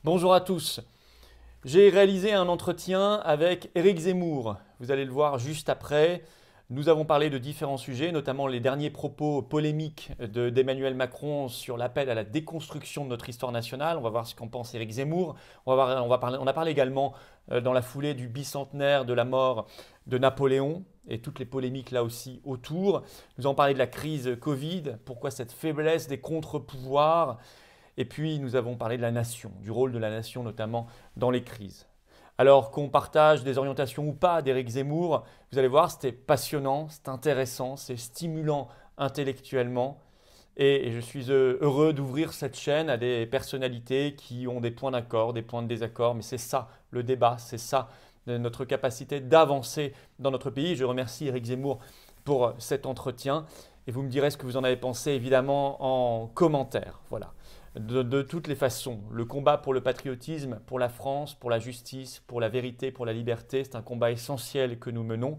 Bonjour à tous. J'ai réalisé un entretien avec Éric Zemmour. Vous allez le voir juste après. Nous avons parlé de différents sujets, notamment les derniers propos polémiques d'Emmanuel Macron sur l'appel à la déconstruction de notre histoire nationale. On va voir ce qu'en pense Éric Zemmour. On a parlé également dans la foulée du bicentenaire de la mort de Napoléon et toutes les polémiques là aussi autour. Nous avons parlé de la crise Covid, pourquoi cette faiblesse des contre-pouvoirs. Et puis nous avons parlé de la nation, du rôle de la nation notamment dans les crises. Alors qu'on partage des orientations ou pas d'Éric Zemmour, vous allez voir, c'était passionnant, c'est intéressant, c'est stimulant intellectuellement. Et je suis heureux d'ouvrir cette chaîne à des personnalités qui ont des points d'accord, des points de désaccord. Mais c'est ça le débat, c'est ça notre capacité d'avancer dans notre pays. Je remercie Éric Zemmour pour cet entretien. Et vous me direz ce que vous en avez pensé évidemment en commentaire. Voilà. De toutes les façons, le combat pour le patriotisme, pour la France, pour la justice, pour la vérité, pour la liberté, c'est un combat essentiel que nous menons.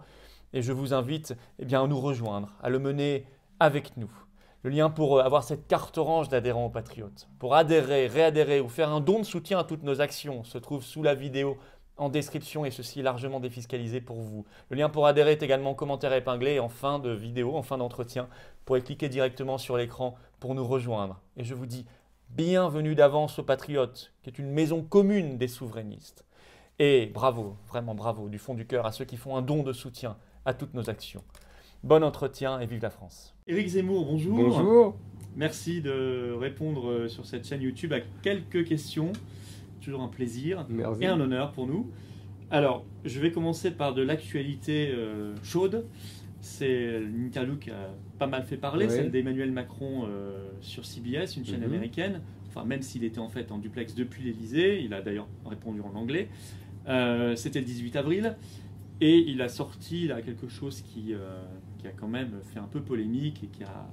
Et je vous invite à nous rejoindre, à le mener avec nous. Le lien pour avoir cette carte orange d'adhérent aux Patriotes, pour adhérer, réadhérer ou faire un don de soutien à toutes nos actions se trouve sous la vidéo en description et ceci est largement défiscalisé pour vous. Le lien pour adhérer est également en commentaire épinglé et en fin de vidéo, en fin d'entretien. Vous pourrez cliquer directement sur l'écran pour nous rejoindre. Et je vous dis bienvenue d'avance aux Patriotes, qui est une maison commune des souverainistes. Et bravo, vraiment bravo, du fond du cœur à ceux qui font un don de soutien à toutes nos actions. Bon entretien et vive la France. Éric Zemmour, bonjour. Bonjour. Merci de répondre sur cette chaîne YouTube à quelques questions. Toujours un plaisir. Merci. Et un honneur pour nous. Alors, je vais commencer par de l'actualité chaude. C'est une interview qui a pas mal fait parler, Oui. celle d'Emmanuel Macron sur CBS, une chaîne américaine. Enfin, même s'il était en fait en duplex depuis l'Elysée, il a d'ailleurs répondu en anglais. C'était le 18 avril. Et il a sorti là, quelque chose qui a quand même fait un peu polémique et qui a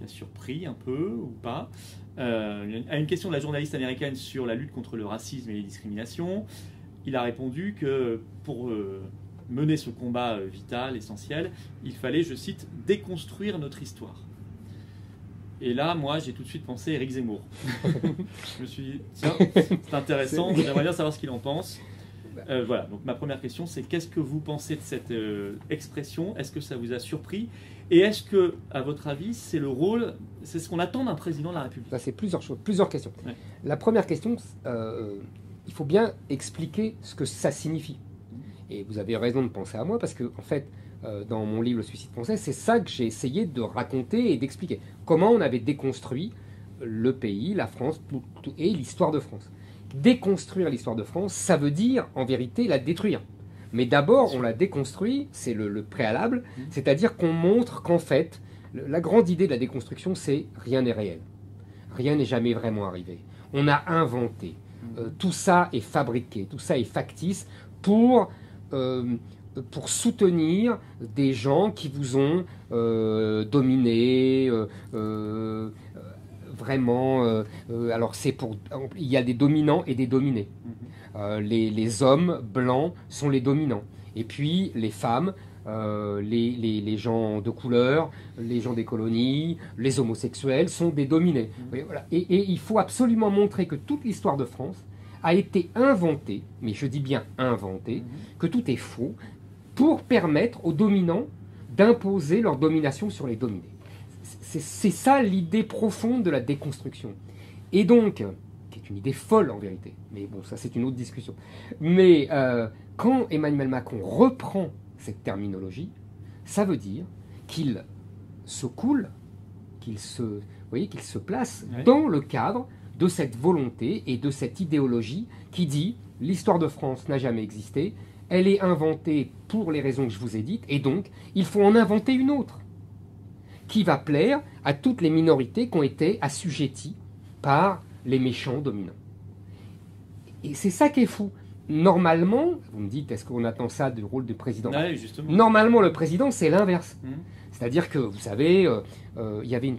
surpris un peu ou pas. À une question de la journaliste américaine sur la lutte contre le racisme et les discriminations, il a répondu que pour mener ce combat vital, essentiel, il fallait, je cite, déconstruire notre histoire. Et là, moi, j'ai tout de suite pensé à Éric Zemmour. Je me suis dit, tiens, c'est intéressant, j'aimerais bien savoir ce qu'il en pense. Voilà, donc ma première question, c'est qu'est-ce que vous pensez de cette expression? Est-ce que ça vous a surpris? Et est-ce que, à votre avis, c'est le rôle, c'est ce qu'on attend d'un président de la République? Ça, c'est plusieurs choses, plusieurs questions. Ouais. La première question, il faut bien expliquer ce que ça signifie. Et vous avez raison de penser à moi, parce que, en fait, dans mon livre Le suicide français, c'est ça que j'ai essayé de raconter et d'expliquer. Comment on avait déconstruit le pays, la France et l'histoire de France. Déconstruire l'histoire de France, ça veut dire, en vérité, la détruire. Mais d'abord, on la déconstruit, c'est le préalable, c'est-à-dire qu'on montre qu'en fait, la grande idée de la déconstruction, c'est rien n'est réel. Rien n'est jamais vraiment arrivé. On a inventé. Tout ça est fabriqué, tout ça est factice pour soutenir des gens qui vous ont dominé, vraiment. Alors il y a des dominants et des dominés. Les hommes blancs sont les dominants. Et puis les femmes, les gens de couleur, les gens des colonies, les homosexuels sont des dominés. Voilà. Et il faut absolument montrer que toute l'histoire de France a été inventée, mais je dis bien inventée, que tout est faux, pour permettre aux dominants d'imposer leur domination sur les dominés. C'est ça l'idée profonde de la déconstruction. Et donc, qui est une idée folle en vérité, mais bon, ça c'est une autre discussion. Mais quand Emmanuel Macron reprend cette terminologie, ça veut dire qu'il se coule, qu'il se place dans le cadre de cette volonté et de cette idéologie qui dit l'histoire de France n'a jamais existé, elle est inventée pour les raisons que je vous ai dites, et donc il faut en inventer une autre qui va plaire à toutes les minorités qui ont été assujetties par les méchants dominants. Et c'est ça qui est fou. Normalement, vous me dites, est-ce qu'on attend ça du rôle du président? Ouais, justement. Normalement, le président, c'est l'inverse. C'est-à-dire que, vous savez, il y avait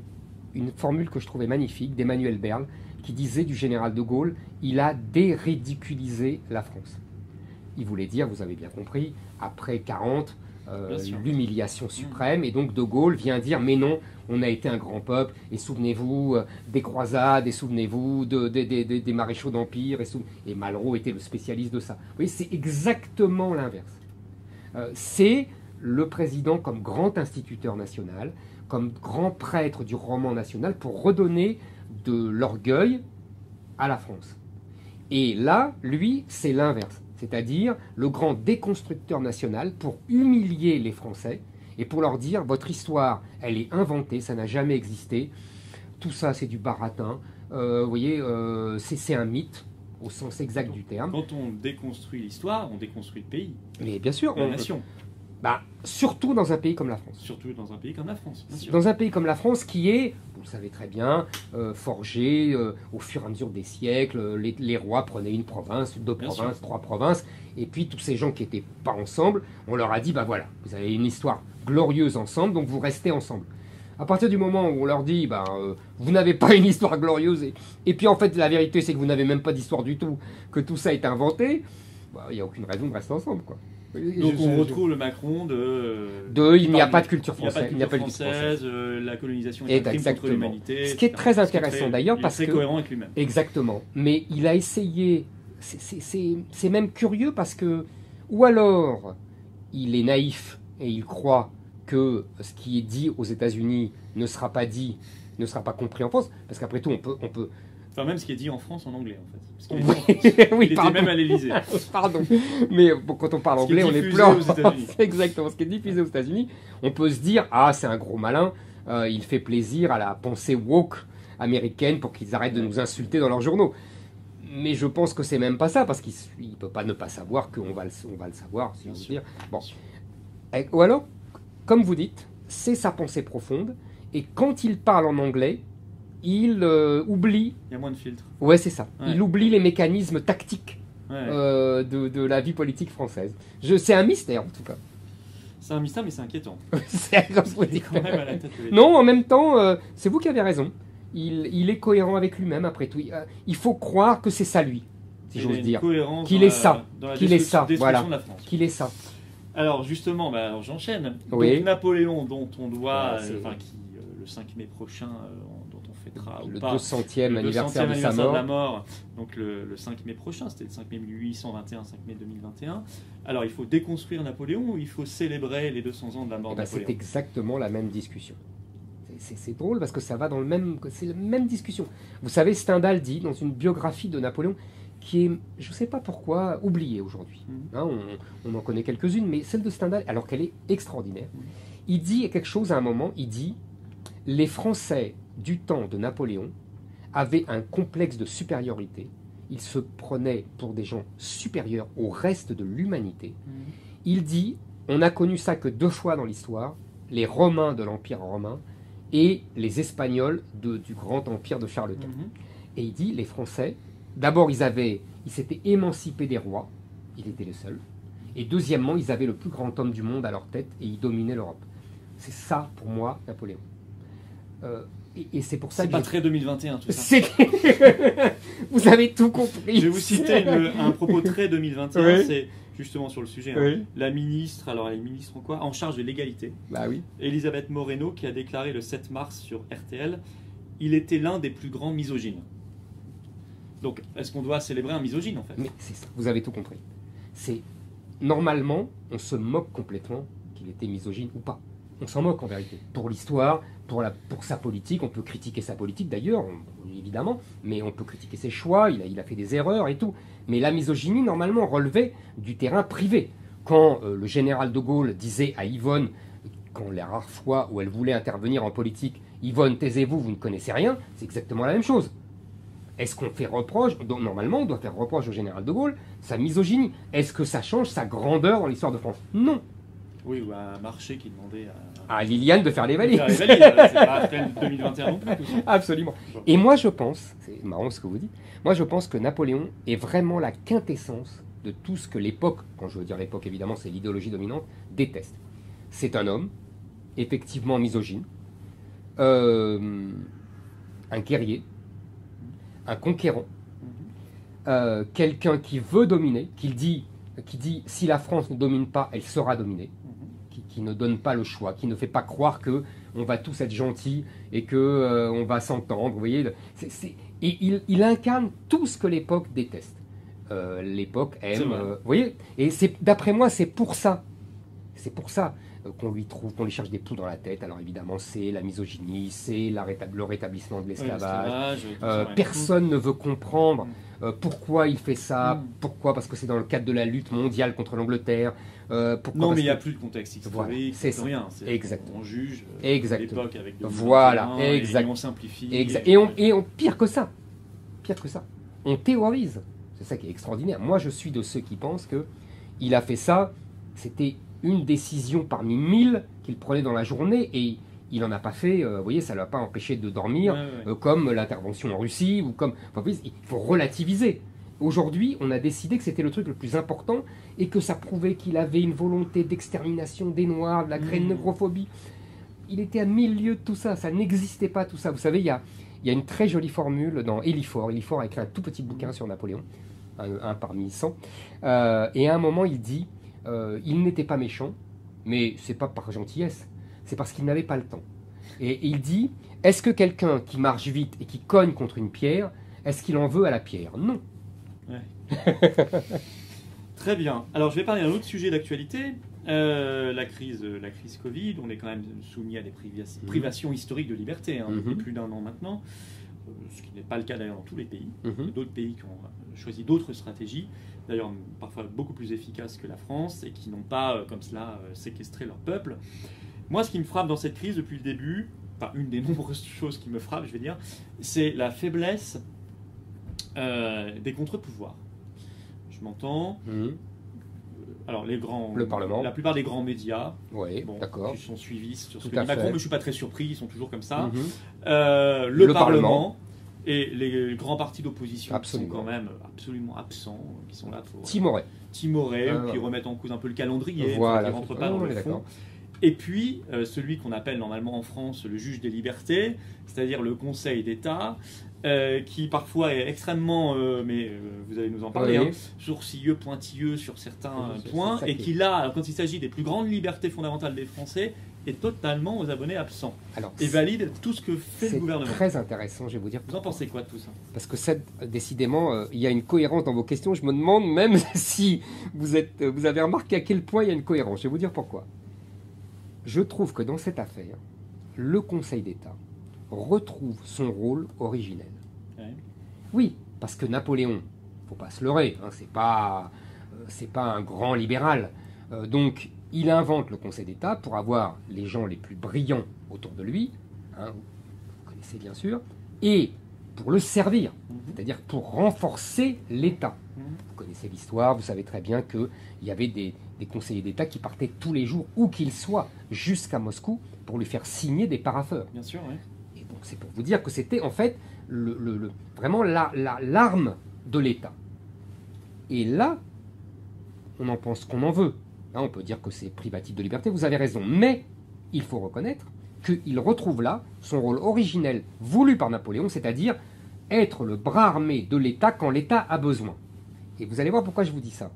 une formule que je trouvais magnifique d'Emmanuel Berle qui disait du général de Gaulle, il a déridiculisé la France. Il voulait dire, vous avez bien compris, après 40, l'humiliation suprême. Et donc De Gaulle vient dire, mais non, on a été un grand peuple, et souvenez-vous des croisades, et souvenez-vous des maréchaux d'Empire, et Malraux était le spécialiste de ça. Vous voyez, c'est exactement l'inverse. C'est le président comme grand instituteur national, comme grand prêtre du roman national, pour redonner de l'orgueil à la France. Et là, lui, c'est l'inverse. C'est-à-dire le grand déconstructeur national pour humilier les Français et pour leur dire, votre histoire, elle est inventée, ça n'a jamais existé. Tout ça, c'est du baratin. Vous voyez, c'est un mythe, au sens exact du terme. Quand on déconstruit l'histoire, on déconstruit le pays. Mais bien sûr. La nation. Surtout dans un pays comme la France. Surtout dans un pays comme la France, bien sûr. Dans un pays comme la France qui est, vous le savez très bien, forgé au fur et à mesure des siècles. Les rois prenaient une province, deux provinces, trois provinces. Et puis tous ces gens qui n'étaient pas ensemble, on leur a dit, voilà, vous avez une histoire glorieuse ensemble, donc vous restez ensemble. À partir du moment où on leur dit, vous n'avez pas une histoire glorieuse, et puis en fait la vérité c'est que vous n'avez même pas d'histoire du tout, que tout ça est inventé, il n'y a aucune raison de rester ensemble, quoi. Donc on retrouve le Macron il n'y a pas de culture française. Il n'y a pas de culture française, la colonisation est un crime contre l'humanité. Ce qui est très intéressant d'ailleurs parce que... Il est très cohérent avec lui-même. Exactement. Mais il a essayé... C'est même curieux parce que... Ou alors, il est naïf et il croit que ce qui est dit aux États-Unis ne sera pas dit, ne sera pas compris en France. Parce qu'après tout, on peut... Enfin, même ce qui est dit en France en anglais, en fait. Parce oui, il était même à l'Élysée. Pardon. Mais quand on parle anglais, on est plein. Exactement. Ce qui est diffusé aux États-Unis, on peut se dire, c'est un gros malin, il fait plaisir à la pensée woke américaine pour qu'ils arrêtent de nous insulter dans leurs journaux. Mais je pense que c'est même pas ça, parce qu'il ne peut pas ne pas savoir qu'on va le savoir, si on veut dire. Bon. Ou alors, comme vous dites, c'est sa pensée profonde, et quand il parle en anglais, il oublie... Il y a moins de filtres. Ouais, c'est ça. Ouais. Il oublie les mécanismes tactiques de la vie politique française. C'est un mystère, en tout cas. C'est un mystère, mais c'est inquiétant. C'est quand même à la tête de non, en même temps, c'est vous qui avez raison. Il est cohérent avec lui-même, après tout. Il faut croire que c'est ça, lui, si j'ose dire. Qu'il est ça. Qu'il est ça, voilà. Qu'il est ça. Alors, justement, j'enchaîne. Oui. Donc, Napoléon, dont on doit... le 5 mai prochain... le 200e anniversaire de sa mort. De la mort, donc le 5 mai prochain, c'était le 5 mai 1821, 5 mai 2021. Alors il faut déconstruire Napoléon ou il faut célébrer les 200 ans de la mort de Napoléon? C'est exactement la même discussion. C'est drôle parce que ça va dans c'est la même discussion. Vous savez, Stendhal dit dans une biographie de Napoléon qui est, je ne sais pas pourquoi, oubliée aujourd'hui. On en connaît quelques-unes, mais celle de Stendhal, alors qu'elle est extraordinaire, il dit quelque chose à un moment, il dit « Les Français du temps de Napoléon avaient un complexe de supériorité. Ils se prenaient pour des gens supérieurs au reste de l'humanité. Il dit, on n'a connu ça que 2 fois dans l'histoire, les Romains de l'Empire romain et les Espagnols du grand empire de Charles Quint. Et il dit, les Français, d'abord ils s'étaient émancipés des rois, ils étaient les seuls, et deuxièmement, ils avaient le plus grand homme du monde à leur tête et ils dominaient l'Europe. C'est ça, pour moi, Napoléon. Et c'est pour ça que... C'est pas très 2021, tout ça. Vous avez tout compris. Je vais vous citer un propos très 2021, c'est justement sur le sujet. La ministre, alors elle est ministre en charge de l'égalité. Elisabeth Moreno, qui a déclaré le 7 mars sur RTL, il était l'un des plus grands misogynes. Donc, est-ce qu'on doit célébrer un misogyne, en fait? Mais c'est ça, vous avez tout compris. Normalement, on se moque complètement qu'il était misogyne ou pas. On s'en moque en vérité. Pour l'histoire, pour sa politique, on peut critiquer sa politique d'ailleurs, évidemment, mais on peut critiquer ses choix, il a fait des erreurs et tout. Mais la misogynie, normalement, relevait du terrain privé. Quand le général de Gaulle disait à Yvonne, quand les rares fois où elle voulait intervenir en politique, Yvonne, taisez-vous, vous ne connaissez rien, c'est exactement la même chose. Est-ce qu'on fait reproche? Donc, normalement, on doit faire reproche au général de Gaulle sa misogynie. Est-ce que ça change sa grandeur dans l'histoire de France? Non. Oui, ou à Marché qui demandait à Liliane de faire les valises. C'est pas après 2021 non plus. Absolument. Et moi, je pense, c'est marrant ce que vous dites, moi, je pense que Napoléon est vraiment la quintessence de tout ce que l'époque, quand je veux dire l'époque, évidemment, c'est l'idéologie dominante, déteste. C'est un homme, effectivement misogyne, un guerrier, un conquérant, quelqu'un qui veut dominer, qui dit si la France ne domine pas, elle sera dominée, qui ne donne pas le choix, qui ne fait pas croire que on va tous être gentils et que on va s'entendre. Vous voyez, et il incarne tout ce que l'époque déteste. L'époque aime. Vous voyez, et d'après moi, c'est pour ça qu'on lui cherche des poux dans la tête. Alors évidemment, c'est la misogynie, c'est le rétablissement de l'esclavage. Personne ne veut comprendre pourquoi il fait ça. Pourquoi? Parce que c'est dans le cadre de la lutte mondiale contre l'Angleterre. Non, mais il n'y a plus de contexte historique. Voilà, c'est rien. Exactement. On juge l'époque avec de voilà, et on simplifie. Et on pire que ça. On théorise. C'est ça qui est extraordinaire. Moi, je suis de ceux qui pensent que il a fait ça. C'était une décision parmi 1000 qu'il prenait dans la journée et il n'en a pas fait, vous voyez, ça ne l'a pas empêché de dormir, comme l'intervention en Russie, ou comme... Enfin, il faut relativiser. Aujourd'hui, on a décidé que c'était le truc le plus important et que ça prouvait qu'il avait une volonté d'extermination des Noirs, de la négrophobie. Il était à 1000 lieues de tout ça, ça n'existait pas tout ça. Vous savez, il y a une très jolie formule dans Eliphore. Eliphore a écrit un tout petit bouquin sur Napoléon, un parmi 100, et à un moment, il dit... il n'était pas méchant, mais c'est pas par gentillesse, c'est parce qu'il n'avait pas le temps. Et il dit, est-ce que quelqu'un qui marche vite et qui cogne contre une pierre, est-ce qu'il en veut à la pierre? Non. Très bien. Alors je vais parler d'un autre sujet d'actualité, la crise Covid. On est quand même soumis à des privations historiques de liberté depuis plus d'1 an maintenant, ce qui n'est pas le cas d'ailleurs dans tous les pays. Il y a d'autres pays qui ont choisi d'autres stratégies, d'ailleurs parfois beaucoup plus efficaces que la France, et qui n'ont pas, comme cela, séquestré leur peuple. Moi, ce qui me frappe dans cette crise depuis le début, enfin une des nombreuses choses qui me frappent, je vais dire, c'est la faiblesse des contre-pouvoirs. Je m'entends. Alors le Parlement, la plupart des grands médias, d'accord, qui sont suivis sur ce que dit Macron, mais je ne suis pas très surpris, ils sont toujours comme ça. Le Parlement. Et les grands partis d'opposition qui sont quand même absolument absents, qui sont là pour timorer, ou qui remettent en cause un peu le calendrier, qui ne rentrent pas dans le fond. Et puis, celui qu'on appelle normalement en France le juge des libertés, c'est-à-dire le Conseil d'État, qui parfois est extrêmement, mais vous allez nous en parler, sourcilleux, pointilleux sur certains points, et qui là, quand il s'agit des plus grandes libertés fondamentales des Français, est totalement aux abonnés absents. Et valide tout ce que fait le gouvernement. C'est très intéressant, je vais vous dire. Vous en pensez quoi de tout ça? Parce que décidément, il y a une cohérence dans vos questions. Je me demande même si vous avez remarqué à quel point il y a une cohérence. Je vais vous dire pourquoi. Je trouve que dans cette affaire, le Conseil d'État retrouve son rôle originel. Oui, parce que Napoléon, il ne faut pas se leurrer, c'est pas un grand libéral. Donc, il invente le Conseil d'État pour avoir les gens les plus brillants autour de lui, vous connaissez bien sûr, et pour le servir, c'est-à-dire pour renforcer l'État. Vous connaissez l'histoire, vous savez très bien qu'il y avait des conseillers d'État qui partaient tous les jours, où qu'ils soient, jusqu'à Moscou, pour lui faire signer des parapheurs. Bien sûr, oui. Et donc c'est pour vous dire que c'était en fait vraiment l'arme de l'État. Et là, on en pense qu'on en veut. Là, on peut dire que c'est privatif de liberté, vous avez raison. Mais il faut reconnaître qu'il retrouve là son rôle originel voulu par Napoléon, c'est-à-dire être le bras armé de l'État quand l'État a besoin. Et vous allez voir pourquoi je vous dis ça.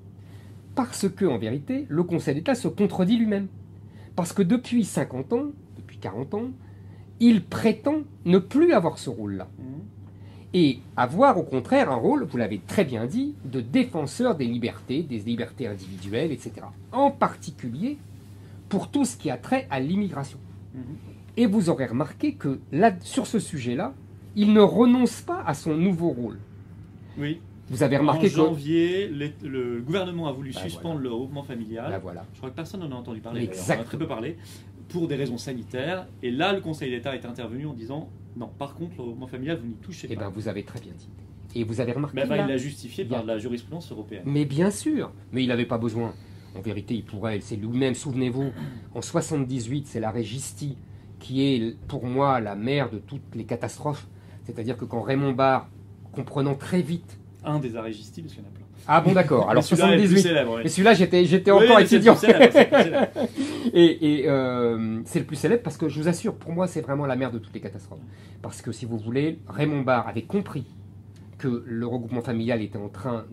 Parce que, en vérité, le Conseil d'État se contredit lui-même. Parce que depuis 50 ans, depuis 40 ans, il prétend ne plus avoir ce rôle-là. Et avoir au contraire un rôle, vous l'avez très bien dit, de défenseur des libertés individuelles, etc. En particulier pour tout ce qui a trait à l'immigration. Et vous aurez remarqué que là, sur ce sujet-là, il ne renonce pas à son nouveau rôle. Oui. Vous avez remarqué en janvier, le gouvernement a voulu suspendre le regroupement familial. Voilà. Je crois que personne n'en a entendu parler. Exactement. On a très peu parlé, pour des raisons sanitaires. Et là, le Conseil d'État est intervenu en disant non, par contre, le regroupement familial, vous n'y touchez pas. Eh bien, vous avez très bien dit. Et vous avez remarqué. Mais il l'a justifié par la jurisprudence européenne. Mais bien sûr, mais il n'avait pas besoin. En vérité, il pourrait, c'est lui-même, souvenez-vous, en 78, c'est l'arrêt Gisti qui est pour moi la mère de toutes les catastrophes. C'est-à-dire que quand Raymond Barre, comprenant très vite. Un des arrêts Gisti, parce qu'il y en a plein. Ah bon, d'accord. Alors 78. Célèbre, oui. Mais celui-là, j'étais encore étudiant. C'est le plus célèbre. Et c'est le plus célèbre parce que je vous assure, pour moi, c'est vraiment la mère de toutes les catastrophes. Parce que si vous voulez, Raymond Barre avait compris que le regroupement familial était en train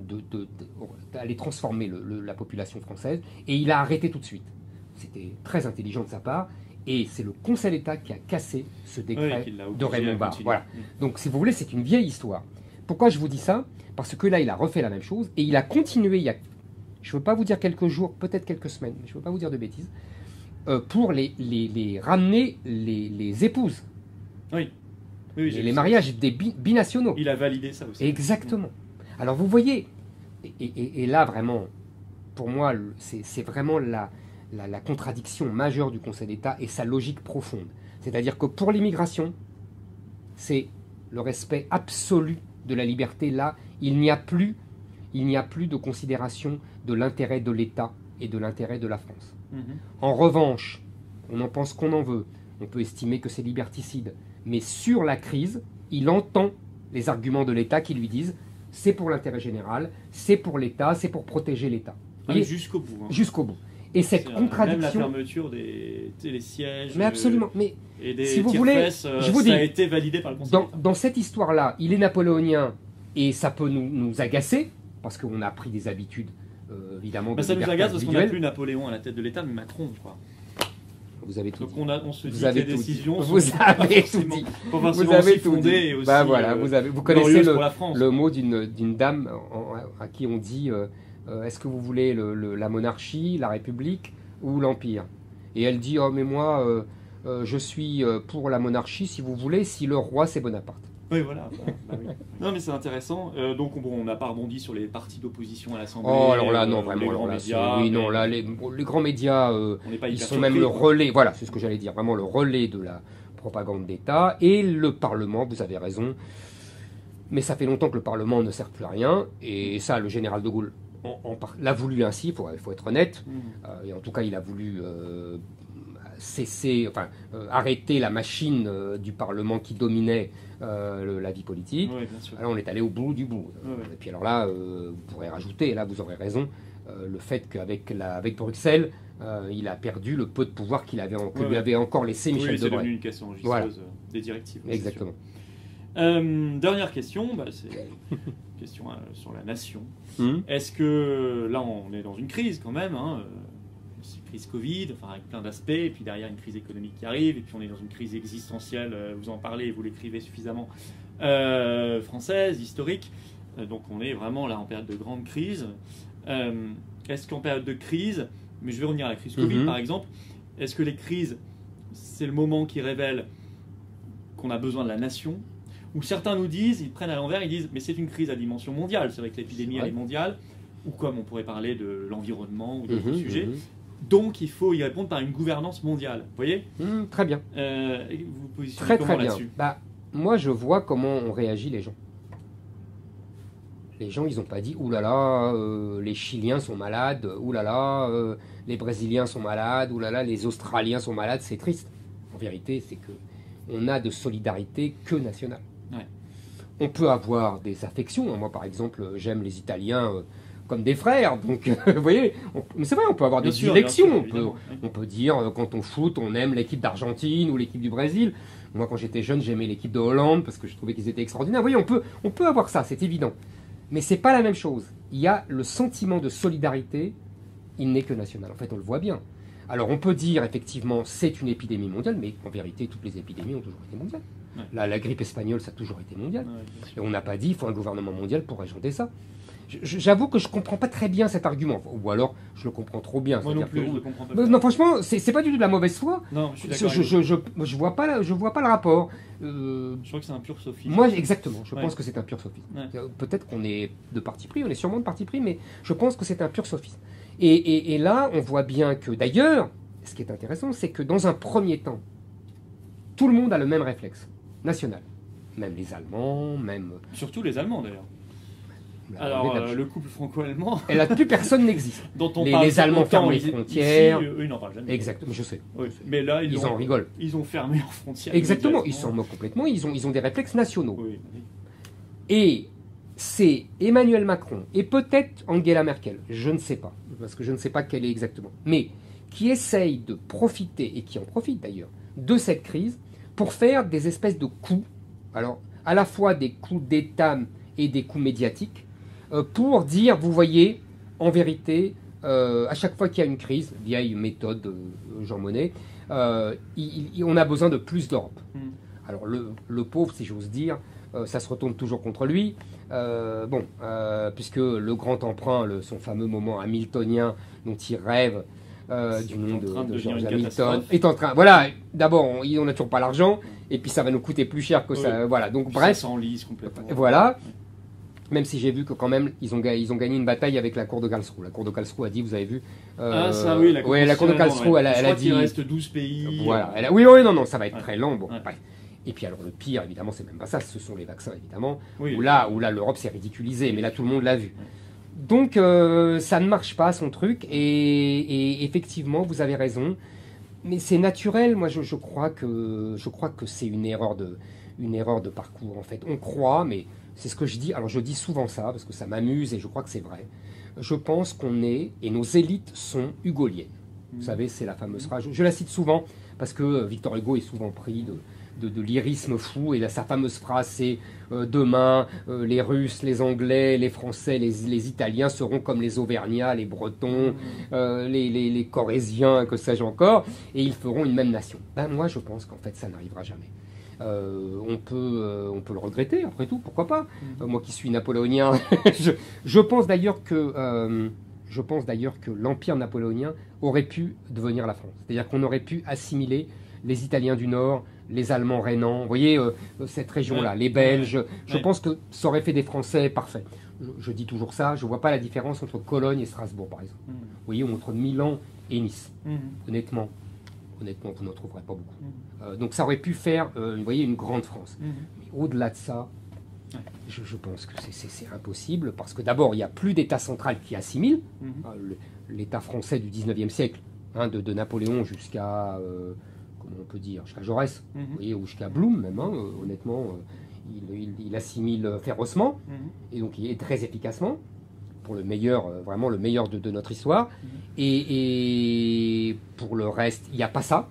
d'aller transformer la population française, et il a arrêté tout de suite. c'était très intelligent de sa part, et c'est le Conseil d'État qui a cassé ce décret de Raymond Barre. Voilà. Donc, si vous voulez, c'est une vieille histoire. Pourquoi je vous dis ça? Parce que là, il a refait la même chose, et il a continué il y a, je ne veux pas vous dire quelques jours, peut-être quelques semaines, mais je ne veux pas vous dire de bêtises, pour les ramener les épouses. Oui. Et les mariages des binationaux. Il a validé ça aussi. Exactement. Alors vous voyez, et là vraiment, pour moi, c'est vraiment la contradiction majeure du Conseil d'État et sa logique profonde. C'est-à-dire que pour l'immigration, c'est le respect absolu de la liberté. Là, il n'y a plus de considération de l'intérêt de l'État et de l'intérêt de la France. En revanche, on en pense qu'on en veut, on peut estimer que c'est liberticide, mais sur la crise, il entend les arguments de l'État qui lui disent c'est pour l'intérêt général, c'est pour l'État, c'est pour protéger l'État. Jusqu'au bout. Hein. Jusqu'au bout. Et cette contradiction... Même la fermeture des télésièges... Mais absolument. Mais et des si vous voulez, je vous dis, ça a été validé par le Conseil d'État. Dans cette histoire-là, il est napoléonien et ça peut nous agacer, parce qu'on a pris des habitudes, évidemment, de ça nous agace parce qu'on n'a individuelle. plus Napoléon à la tête de l'État, mais Macron, je crois. Vous avez tout Donc dit. on se dit Vous que avez les tout décisions dit. Vous avez tout dit. Vous avez tout dit. Et aussi, bah voilà, vous connaissez le mot d'une dame à qui on dit est-ce que vous voulez la monarchie, la République ou l'Empire? Et elle dit oh mais moi je suis pour la monarchie si vous voulez, si le roi c'est Bonaparte. Oui, voilà. Bah oui. Non, mais c'est intéressant. Donc, on n'a pas rebondi sur les partis d'opposition à l'Assemblée. Oh, alors là, non, vraiment. Les grands médias. Oui, non, là, les grands médias, ils sont même le relais. Voilà, c'est ce que j'allais dire. Vraiment le relais de la propagande d'État. Et le Parlement, vous avez raison. Mais ça fait longtemps que le Parlement ne sert plus à rien. Et ça, le général de Gaulle l'a voulu ainsi, il faut être honnête. Et en tout cas, il a voulu arrêter la machine du Parlement qui dominait la vie politique. Oui, bien sûr. Alors on est allé au bout du bout. Et puis alors là, vous pourrez rajouter, et là vous aurez raison, le fait qu'avec Bruxelles, il a perdu le peu de pouvoir qu'il avait, lui avait encore laissé Michel Debré. C'est devenu une question enregistreuse des directives. Exactement. Dernière question, c'est une question sur la nation. Est-ce que, là on est dans une crise quand même, crise Covid, avec plein d'aspects, et puis derrière une crise économique qui arrive, et puis on est dans une crise existentielle, vous en parlez, vous l'écrivez suffisamment, française, historique, donc on est vraiment là en période de grande crise. Est-ce qu'en période de crise, mais je vais revenir à la crise Covid par exemple, est-ce que les crises, c'est le moment qui révèle qu'on a besoin de la nation, ou certains nous disent, ils prennent à l'envers, ils disent mais c'est une crise à dimension mondiale, c'est vrai que l'épidémie elle est mondiale, ou comme on pourrait parler de l'environnement ou d'autres sujets. Donc, il faut y répondre par une gouvernance mondiale. Vous voyez très bien. Vous vous positionnez comment là-dessus? Moi, je vois comment on réagit les gens. Les gens, ils n'ont pas dit « Ouh là là, les Chiliens sont malades, ouh là là, les Brésiliens sont malades, ouh là là, les Australiens sont malades, c'est triste. » En vérité, c'est qu'on a de solidarité que nationale. Ouais. On peut avoir des affections. Moi, par exemple, j'aime les Italiens... comme des frères, donc vous voyez, mais c'est vrai, on peut avoir des directions, on peut dire quand on foot, on aime l'équipe d'Argentine ou l'équipe du Brésil. Moi quand j'étais jeune, j'aimais l'équipe de Hollande parce que je trouvais qu'ils étaient extraordinaires. Vous voyez, on peut avoir ça, c'est évident, mais c'est pas la même chose. Il y a le sentiment de solidarité, il n'est que national. En fait, on le voit bien. Alors on peut dire effectivement c'est une épidémie mondiale, mais en vérité toutes les épidémies ont toujours été mondiales. La grippe espagnole, ça a toujours été mondial. Et on n'a pas dit il faut un gouvernement mondial pour régenter ça. J'avoue que je comprends pas très bien cet argument, ou alors je le comprends trop bien. Moi non plus, je le comprends pas. Non, franchement, c'est pas du tout de la mauvaise foi. Non, je suis d'accord. Je vois pas le rapport. Je crois que c'est un pur sophisme. Moi, exactement. Je pense que c'est un pur sophisme. Peut-être qu'on est de parti pris, on est sûrement de parti pris, mais je pense que c'est un pur sophisme. Et là, on voit bien que, d'ailleurs, ce qui est intéressant, c'est que dans un premier temps, tout le monde a le même réflexe national. Même les Allemands, même... Surtout les Allemands, d'ailleurs. Alors, le couple franco-allemand... Et là, plus personne n'existe. Les Allemands ferment les frontières. Ici, eux, ils n'en parlent jamais. Exactement, je sais. Oui. Mais là, ils en rigolent. Ils ont fermé leurs frontières. Exactement, ils s'en moquent complètement. Ils ont des réflexes nationaux. Oui. Et c'est Emmanuel Macron et peut-être Angela Merkel, je ne sais pas, parce que je ne sais pas quelle est exactement, mais qui essayent de profiter, et qui en profitent d'ailleurs, de cette crise pour faire des espèces de coups, alors à la fois des coups d'État et des coups médiatiques, pour dire, vous voyez, en vérité, à chaque fois qu'il y a une crise, vieille méthode Jean Monnet, on a besoin de plus d'Europe. Alors le pauvre, si j'ose dire, ça se retourne toujours contre lui. Puisque le grand emprunt, son fameux moment hamiltonien dont il rêve, du nom de George Hamilton, est en train. Voilà, d'abord, on n'a toujours pas l'argent, et puis ça va nous coûter plus cher que ça. Voilà, donc bref. Ça s'enlise complètement. Voilà. Même si j'ai vu que quand même, ils ont gagné une bataille avec la cour de Karlsruhe. La cour de Karlsruhe a dit, vous avez vu... la cour de Karlsruhe, elle a dit... Il reste 12 pays. Voilà. Oui, non, ça va être très lent. Bon, bref. Et puis alors le pire, évidemment, c'est même pas ça, ce sont les vaccins, évidemment, où là l'Europe s'est ridiculisée, mais là tout le monde l'a vu. Donc ça ne marche pas, son truc, et effectivement, vous avez raison, mais c'est naturel. Moi, je crois que c'est une erreur de parcours, en fait. On croit, mais c'est ce que je dis, alors je dis souvent ça, parce que ça m'amuse, et je crois que c'est vrai. Je pense qu'on est, et nos élites sont hugoliennes. Vous savez, c'est la fameuse phrase, je la cite souvent, parce que Victor Hugo est souvent pris de lyrisme fou, et là, sa fameuse phrase c'est demain les Russes, les Anglais, les Français, les Italiens seront comme les Auvergnats, les Bretons, les Corésiens, que sais-je encore, et ils feront une même nation. Ben, moi je pense qu'en fait ça n'arrivera jamais. On peut le regretter, après tout, pourquoi pas. Moi qui suis napoléonien, je pense d'ailleurs que l'empire napoléonien aurait pu devenir la France. C'est-à-dire qu'on aurait pu assimiler les Italiens du Nord, les Allemands rhénans, vous voyez, cette région-là, les Belges. Je pense que ça aurait fait des Français parfaits. Je dis toujours ça, je ne vois pas la différence entre Cologne et Strasbourg, par exemple. Vous voyez, ou entre Milan et Nice. Honnêtement, vous n'en trouverez pas beaucoup. Donc ça aurait pu faire, vous voyez, une grande France. Mais au-delà de ça, je pense que c'est impossible, parce que d'abord, il n'y a plus d'État central qui assimile. L'État français du 19e siècle, de Napoléon jusqu'à... on peut dire, jusqu'à Jaurès, vous voyez, ou jusqu'à Blum même, honnêtement, il assimile férocement, et donc il est très efficacement, pour le meilleur, vraiment le meilleur de notre histoire, et pour le reste, il n'y a pas ça,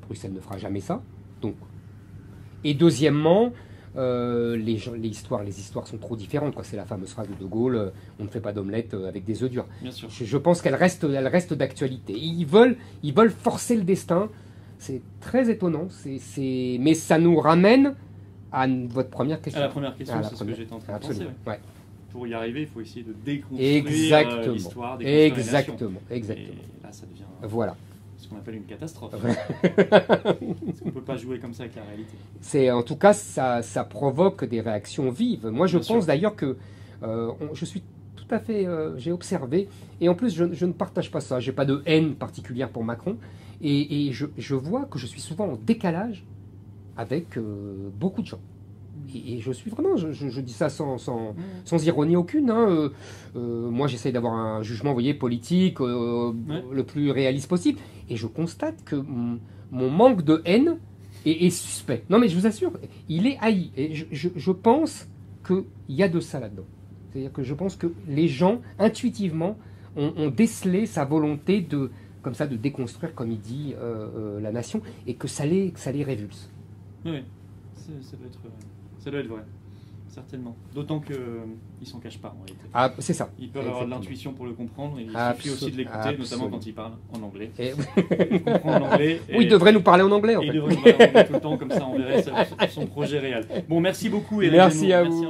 Bruxelles ne fera jamais ça, donc. Et deuxièmement, les histoires sont trop différentes, quoi. C'est la fameuse phrase de Gaulle, on ne fait pas d'omelette avec des œufs durs. Bien sûr. Je pense qu'elle reste d'actualité. Ils veulent forcer le destin. C'est très étonnant, mais ça nous ramène à votre première question. À la première question, c'est ce que j'étais en train de penser. Ouais. Pour y arriver, il faut essayer de déconstruire l'histoire, exactement. Et là, ça devient ce qu'on appelle une catastrophe. Parce qu'on ne peut pas jouer comme ça avec la réalité. En tout cas, ça provoque des réactions vives. Moi, je pense d'ailleurs que je suis tout à fait... j'ai observé, et en plus, je ne partage pas ça. Je n'ai pas de haine particulière pour Macron. Et je vois que je suis souvent en décalage avec beaucoup de gens. Et je suis vraiment, je dis ça sans ironie aucune. Moi, j'essaye d'avoir un jugement, vous voyez, politique le plus réaliste possible. Et je constate que mon manque de haine est suspect. Non, mais je vous assure, il est haï. Et je pense qu'il y a de ça là-dedans. C'est-à-dire que je pense que les gens, intuitivement, ont décelé sa volonté comme ça, de déconstruire, comme il dit, la nation, et que ça les révulse. Oui, ça doit être vrai, certainement. D'autant qu'ils ne s'en cachent pas, en réalité. Ah, c'est ça. Ils peuvent avoir de l'intuition pour le comprendre, et il suffit aussi de l'écouter, notamment quand il parle en anglais. Il comprend en anglais. Oui, il devrait nous parler en anglais, en fait. Il devrait nous parler en anglais tout le temps, comme ça on verrait son projet réel. Bon, merci beaucoup, Éric. Merci à vous.